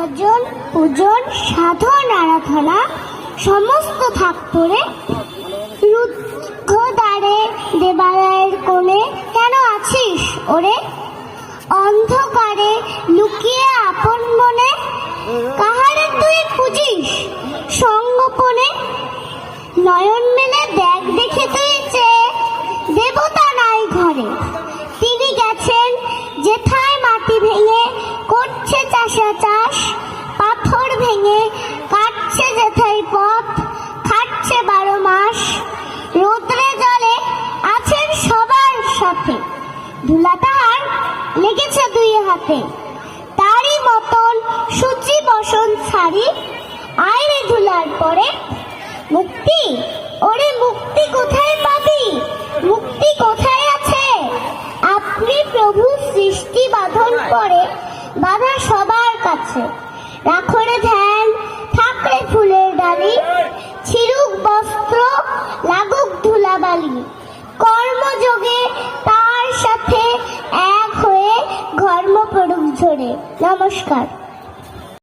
ভজন পূজন সাধন আরাধনা সমস্ত থাক তোরে। রুদ্ধ দ্বারে দেবালয়ের কোণে কেন আছিস ওরে? অন্ধকারে লুকিয়ে আপন মনে কাহারে তুই পুজিস সঙ্গোপনে? নয়ন মেলে দেখ দেখে তুই চেয়ে, দেবতা নাই ঘরে। তিনি গেছেন যেথায় মাটি ভেঙে করছে চাষা চাষ, পাথর ভেঙে কাটছে যেথায় পথ, খাটছে 12 মাস। রোদ্রে জলে আছেন সবার সাথে, ধুলা তাহার লেগেছে 2 হাতে। তারই মতন সূচি বসন ছাড়ি আইরে ধুলার পরে। মুক্তি ওরে মুক্তি কোথায় পাবি? মুক্তি কোথায় আছে? আপনি প্রভু সৃষ্টি বাঁধন করে বাঁধা সবার কাছে। রাখরে ধ্যান থাকরে ফুলের ডালি, ছিড়ুক বস্ত্র লাগুক ধুলাবালি। কর্মযোগে তার সাথে এক হয়ে ঘর্ম পড়ুক ঝরে। নমস্কার।